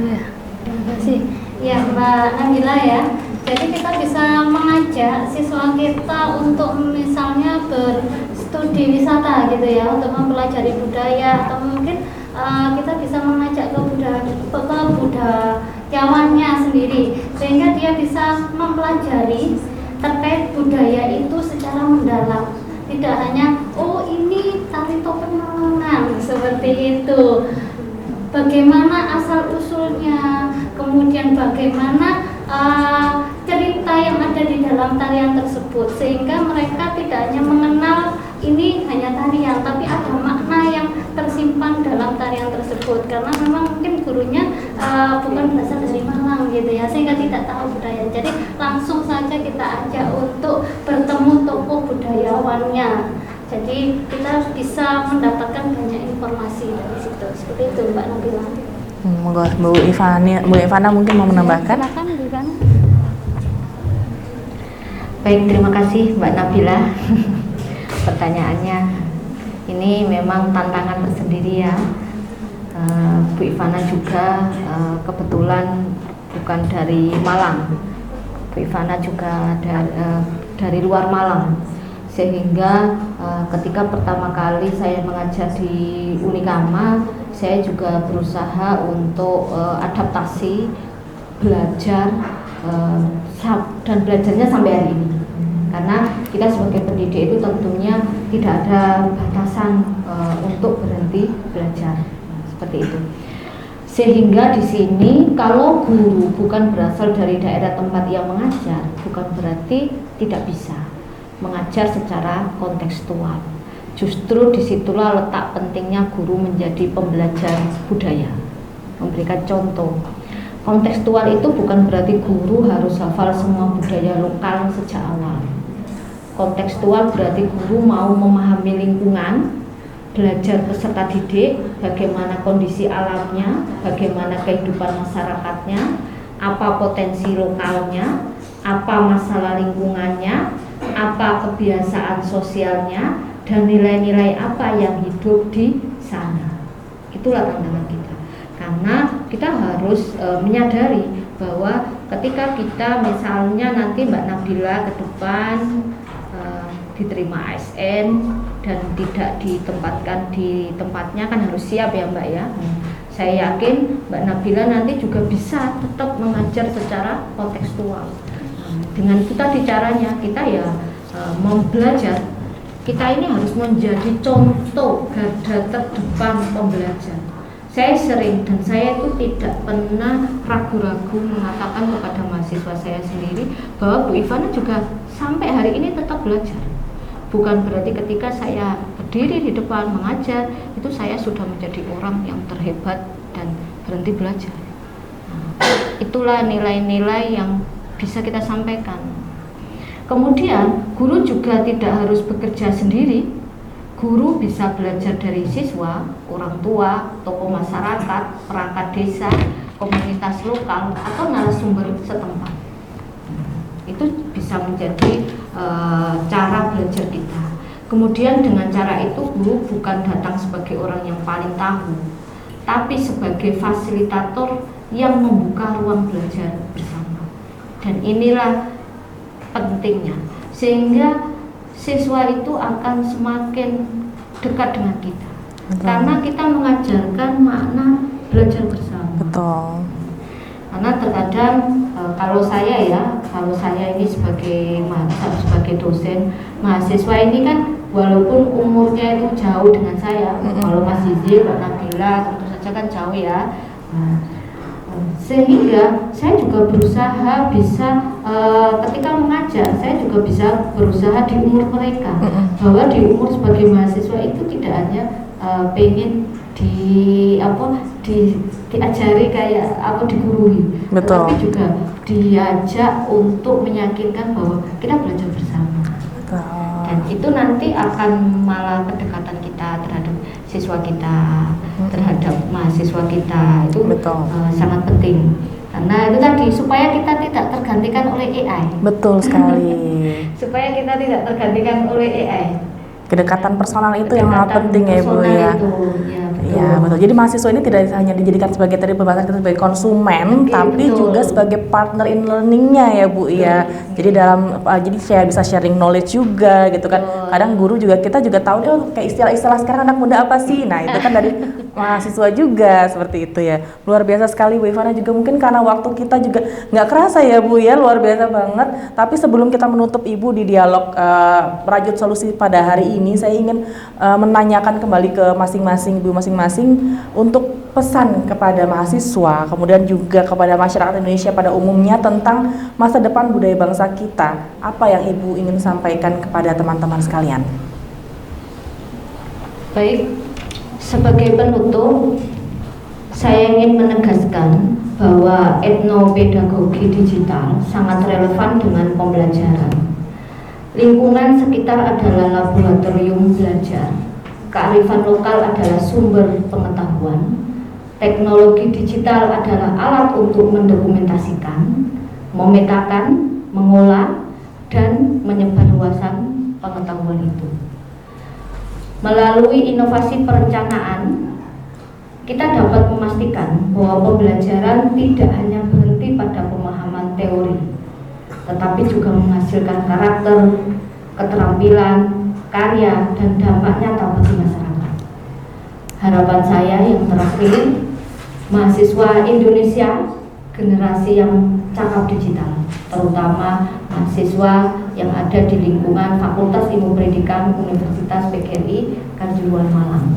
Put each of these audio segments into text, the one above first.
Ya, terima kasih. Ya, Mbak Nabila ya. Jadi kita bisa mengajak siswa kita untuk misalnya berstudi wisata gitu ya, untuk mempelajari budaya atau mungkin kita bisa mengajak ke budayawannya sendiri sehingga dia bisa mempelajari terkait budaya itu secara mendalam. Tidak hanya oh ini tari topeng Malangan seperti itu. Bagaimana asal usulnya, kemudian bagaimana cerita yang ada di dalam tarian tersebut, sehingga mereka tidak hanya mengenal ini hanya tarian, tapi ada makna yang tersimpan dalam tarian tersebut, karena memang mungkin gurunya bukan berasal dari Malang gitu ya, sehingga tidak tahu budaya. Jadi langsung saja kita ajak untuk bertemu tokoh budayawannya. Jadi kita bisa mendapatkan banyak informasi dari situ. Seperti itu Mbak Nabila. Monggo Bu Ivana mungkin mau menambahkan? Silakan Bu Ivana. Baik, terima kasih Mbak Nabila. Pertanyaannya ini memang tantangan tersendiri ya. Bu Ivana juga kebetulan bukan dari Malang. Bu Ivana juga dari luar Malang. Sehingga ketika pertama kali saya mengajar di Unikama, saya juga berusaha untuk adaptasi, belajar dan belajarnya sampai hari ini. Karena kita sebagai pendidik itu tentunya tidak ada batasan untuk berhenti belajar, seperti itu. Sehingga di sini kalau guru bukan berasal dari daerah tempat ia mengajar, bukan berarti tidak bisa mengajar secara kontekstual. Justru disitulah letak pentingnya guru menjadi pembelajar budaya, memberikan contoh. Kontekstual itu bukan berarti guru harus hafal semua budaya lokal sejak awal. Kontekstual berarti guru mau memahami lingkungan, belajar peserta didik, bagaimana kondisi alamnya, bagaimana kehidupan masyarakatnya, apa potensi lokalnya, apa masalah lingkungannya, apa kebiasaan sosialnya, dan nilai-nilai apa yang hidup di sana. Itulah tantangan kita. Karena kita harus menyadari bahwa ketika kita misalnya nanti Mbak Nabila ke depan diterima ASN dan tidak ditempatkan di tempatnya, kan harus siap ya Mbak ya. Saya yakin Mbak Nabila nanti juga bisa tetap mengajar secara kontekstual. Dengan itu tadi caranya kita ya belajar, kita ini harus menjadi contoh garda terdepan pembelajar. Saya sering dan saya itu tidak pernah ragu-ragu mengatakan kepada mahasiswa saya sendiri bahwa Bu Ivana juga sampai hari ini tetap belajar. Bukan berarti ketika saya berdiri di depan mengajar itu saya sudah menjadi orang yang terhebat dan berhenti belajar. Itulah nilai-nilai yang bisa kita sampaikan. Kemudian guru juga tidak harus bekerja sendiri. Guru bisa belajar dari siswa, orang tua, tokoh masyarakat, perangkat desa, komunitas lokal, atau narasumber setempat. Itu bisa menjadi cara belajar kita. Kemudian dengan cara itu guru bukan datang sebagai orang yang paling tahu, tapi sebagai fasilitator yang membuka ruang belajar bersama. Dan inilah pentingnya, sehingga siswa itu akan semakin dekat dengan kita. Betul. Karena kita mengajarkan makna belajar bersama. Betul. Karena terkadang kalau saya ini sebagai dosen, mahasiswa ini kan walaupun umurnya itu jauh dengan saya, kalau Mas Zizi, Mbak Nabila tentu saja kan jauh ya. Sehingga saya juga berusaha bisa ketika mengajar, saya juga bisa berusaha di umur mereka, bahwa di umur sebagai mahasiswa itu tidak hanya pengen diajari kayak digurui, tetapi juga diajak untuk meyakinkan bahwa kita belajar bersama. Dan itu nanti akan malah kedekatan kita terhadap siswa kita, terhadap mahasiswa kita itu sangat penting. Karena itu tadi supaya kita tidak tergantikan oleh AI. Betul sekali. Supaya kita tidak tergantikan oleh AI. kedekatan personal itu yang sangat penting ya Ibu personal ya. itu, ya, betul. Iya betul. Jadi mahasiswa ini tidak hanya dijadikan sebagai tadi pembahasan kita sebagai konsumen, Oke, tapi betul. juga sebagai partner in learningnya ya Bu ya. Jadi dalam jadi bisa sharing knowledge juga gitu kan. Betul. Kadang guru juga kita juga tahu oh kayak istilah-istilah sekarang anak muda apa sih. Nah itu kan dari mahasiswa juga seperti itu ya. Luar biasa sekali Bu Ivana, juga mungkin karena waktu kita juga nggak kerasa ya Bu ya, luar biasa banget. Tapi sebelum kita menutup Ibu di dialog Merajut Solusi pada hari ini, saya ingin menanyakan kembali ke masing-masing Ibu masing-masing untuk pesan kepada mahasiswa, kemudian juga kepada masyarakat Indonesia pada umumnya tentang masa depan budaya bangsa kita. Apa yang Ibu ingin sampaikan kepada teman-teman sekalian? Baik, sebagai penutup, saya ingin menegaskan bahwa etnopedagogi digital sangat relevan dengan pembelajaran. Lingkungan sekitar adalah laboratorium belajar. Kearifan lokal adalah sumber pengetahuan. Teknologi digital adalah alat untuk mendokumentasikan, memetakan, mengolah, dan menyebarluaskan pengetahuan itu. Melalui inovasi perencanaan, kita dapat memastikan bahwa pembelajaran tidak hanya berhenti pada pemahaman teori, tetapi juga menghasilkan karakter, keterampilan, karya, dan dampak nyata bagi masyarakat. Harapan saya yang terakhir, mahasiswa Indonesia generasi yang cakap digital, terutama mahasiswa yang ada di lingkungan Fakultas Ilmu Pendidikan Universitas PGRI Kanjuruhan Malang.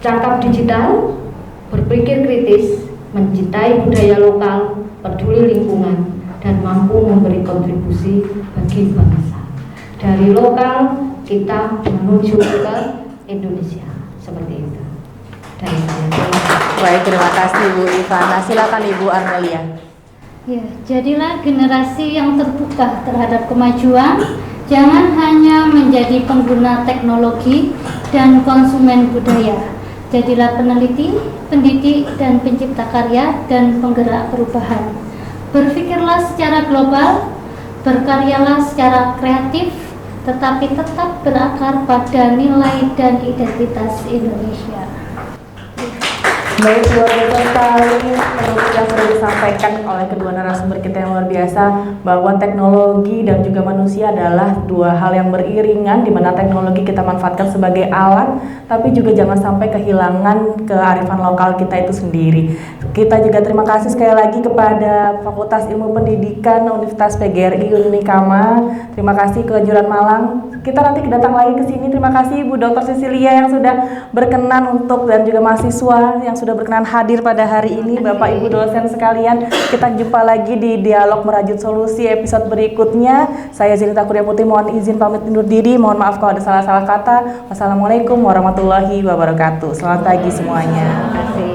Cakap digital, berpikir kritis, mencintai budaya lokal, peduli lingkungan, dan mampu memberi kontribusi bagi bangsa. Dari lokal kita menuju ke Indonesia, seperti itu. Dari saya. Baik, terima kasih Bu Ivana. Silakan Ibu Armelia. Ya, jadilah generasi yang terbuka terhadap kemajuan, jangan hanya menjadi pengguna teknologi dan konsumen budaya. Jadilah peneliti, pendidik, dan pencipta karya dan penggerak perubahan. Berpikirlah secara global, berkaryalah secara kreatif, tetapi tetap berakar pada nilai dan identitas Indonesia. Baik, luar biasa sekali menurut yang sudah disampaikan oleh kedua narasumber kita yang luar biasa, bahwa teknologi dan juga manusia adalah dua hal yang beriringan, di mana teknologi kita manfaatkan sebagai alat, tapi juga jangan sampai kehilangan kearifan lokal kita itu sendiri. Kita juga terima kasih sekali lagi kepada Fakultas Ilmu Pendidikan Universitas PGRI Unikama. Terima kasih ke Kejuruan Malang. Kita nanti datang lagi ke sini. Terima kasih Bu Dr. Cecilia yang sudah berkenan untuk, dan juga mahasiswa yang sudah berkenan hadir pada hari ini. Bapak Ibu dosen sekalian, kita jumpa lagi di Dialog Merajut Solusi episode berikutnya. Saya Zinita Kuria Putri, mohon izin pamit undur diri. Mohon maaf kalau ada salah-salah kata. Wassalamualaikum warahmatullahi wabarakatuh. Selamat pagi semuanya. Terima kasih.